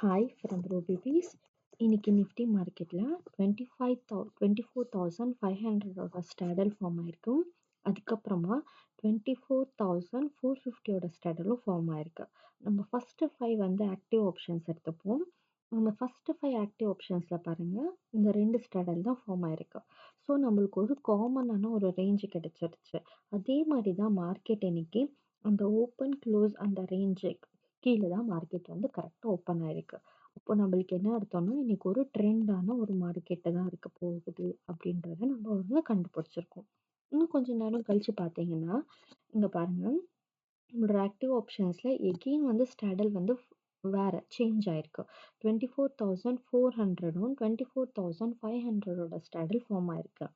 Hi from Rubies. இன்னைக்கு Nifty மார்க்கெட்ல 24,500 Stradale form ஆயிருக்கும். அதுக்கப்புறமா 24,450 ஸ்டாடலும் ஃபார்ம் ஆயிருக்கு. நம்ம ஃபர்ஸ்ட் ஃபைவ் வந்து ஆக்டிவ் ஆப்ஷன்ஸ் எடுத்துப்போம். நம்ம ஃபர்ஸ்ட் ஃபைவ் ஆக்டிவ் ஆப்ஷன்ஸ்ல பாருங்க, இந்த ரெண்டு ஸ்டாடல் தான் ஃபார்ம் ஆயிருக்கு. ஸோ நம்மளுக்கு ஒரு காமனான ஒரு ரேஞ்ச் கிடைச்சிருச்சு. அதே மாதிரி தான் மார்க்கெட் இன்னைக்கு அந்த ஓப்பன் க்ளோஸ் அந்த ரேஞ்சு கீழே தான் மார்க்கெட் வந்து கரெக்டாக ஓப்பன் ஆயிருக்கு. அப்போ நம்மளுக்கு என்ன அர்த்தம்னா இன்னைக்கு ஒரு ட்ரெண்டான ஒரு மார்க்கெட்டு தான் இருக்க போகுது அப்படின்றத நம்ம வந்து கண்டுபிடிச்சிருக்கோம். இன்னும் கொஞ்ச நேரம் கழிச்சு பார்த்தீங்கன்னா இங்க பாருங்க, நம்மளோட ஆக்டிவ் ஆப்ஷன்ஸ்ல எகெயின் வந்து ஸ்டாடல் வந்து வேற சேஞ்ச் ஆயிருக்கு. 24,400ம் 24,500 ஸ்டாடல் ஃபார்ம் ஆயிருக்கு.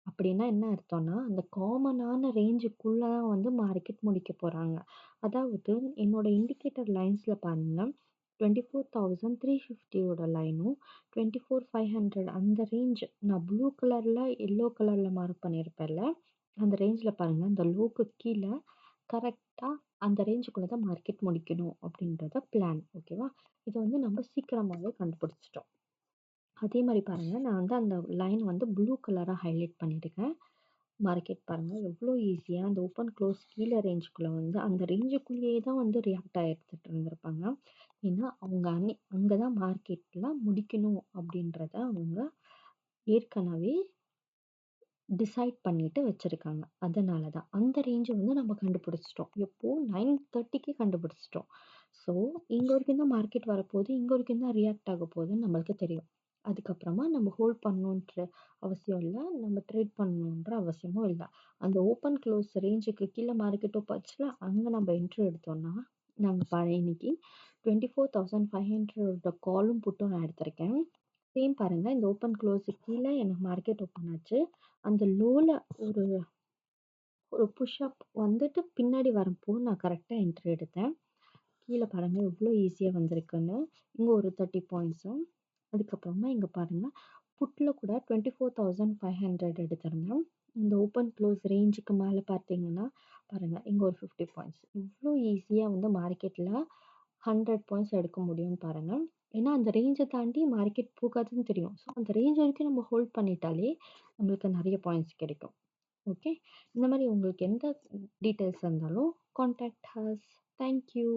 அப்படின்னா என்ன அர்த்தம்னா அந்த காமனான ரேஞ்சுக்குள்ள தான் வந்து மார்க்கெட் முடிக்க போறாங்க. அதாவது என்னோட இண்டிகேட்டர் லைன்ஸ்ல பாருங்க, 24,350யோட லைனும் 24,500 அந்த ரேஞ்ச் நான் ப்ளூ கலர்ல எல்லோ கலர்ல மார்க் பண்ணியிருப்பேன்ல, அந்த ரேஞ்ச்ல பாருங்க அந்த லோக்கு கீழே கரெக்டா அந்த ரேஞ்சுக்குள்ள தான் மார்க்கெட் முடிக்கணும் அப்படின்றத பிளான். ஓகேவா? இதை வந்து நம்ம சீக்கிரமாவே கண்டுபிடிச்சிட்டோம். அதே மாதிரி பாருங்க, நான் வந்து அந்த லைன் வந்து ப்ளூ கலரா ஹைலைட் பண்ணியிருக்கேன். மார்க்கெட் பாருங்க எவ்வளோ ஈஸியா அந்த ஓப்பன் க்ளோஸ் கீழே ரேஞ்சுக்குள்ள வந்து அந்த ரேஞ்சுக்குள்ளேயே தான் வந்து ரியாக்ட் ஆகிடுத்துட்டு இருந்திருப்பாங்க. ஏன்னா அவங்க அங்கதான் மார்க்கெட்ல முடிக்கணும் அப்படின்றத அவங்க ஏற்கனவே டிசைட் பண்ணிட்டு வச்சிருக்காங்க. அதனால தான் அந்த ரேஞ்சை வந்து நம்ம கண்டுபிடிச்சிட்டோம். எப்போ 9:30க்கு கண்டுபிடிச்சிட்டோம். ஸோ இங்க வரைக்கும் தான் மார்க்கெட் வரப்போகுது, இங்க வரைக்கும் தான் ரியாக்ட் ஆக போகுதுன்னு நம்மளுக்கு தெரியும். அதுக்கப்புறமா நம்ம ஹோல்ட் பண்ணணுன்ற அவசியம் இல்லை, நம்ம ட்ரேட் பண்ணணுன்ற அவசியமும் இல்லை. அந்த ஓப்பன் க்ளோஸ் ரேஞ்சுக்கு கீழே மார்க்கெட்டோ பச்சுல அங்கே நம்ம என்ட்ரி எடுத்தோம்னா நாங்கள் பாரு இன்னைக்கு 24,500 காலும் புட்டும் நான் எடுத்திருக்கேன். சேம் பாருங்க, இந்த ஓப்பன் க்ளோஸ் கீழே எனக்கு மார்க்கெட் ஓப்பன் ஆச்சு. அந்த லோல ஒரு ஒரு புஷ் அப் வந்துட்டு பின்னாடி வரப்போ நான் கரெக்டாக என்ட்ரி எடுத்தேன். கீழே பாருங்க எவ்வளோ ஈஸியாக வந்திருக்குன்னு. இங்கே ஒரு 30 பாயிண்ட்ஸும், அதுக்கப்புறமா இங்கே பாருங்க புட்டில் கூட 24,500 எடுத்திருந்தேன். இந்த ஓப்பன் க்ளோஸ் ரேஞ்சுக்கு மேலே பார்த்தீங்கன்னா பாருங்க இங்கே ஒரு 50 பாயிண்ட்ஸ். இவ்வளோ ஈஸியாக வந்து மார்க்கெட்டில் 100 பாயிண்ட்ஸ் எடுக்க முடியும்னு பாருங்க. ஏன்னா அந்த ரேஞ்சை தாண்டி மார்க்கெட் போகாதுன்னு தெரியும். ஸோ அந்த ரேஞ்ச் வரைக்கும் நம்ம ஹோல்ட் பண்ணிட்டாலே நம்மளுக்கு நிறைய பாயிண்ட்ஸ் கிடைக்கும். ஓகே, இந்த மாதிரி உங்களுக்கு எந்த டீட்டெயில்ஸ் இருந்தாலும் கான்டாக்ட் ஹஸ். தேங்க்யூ.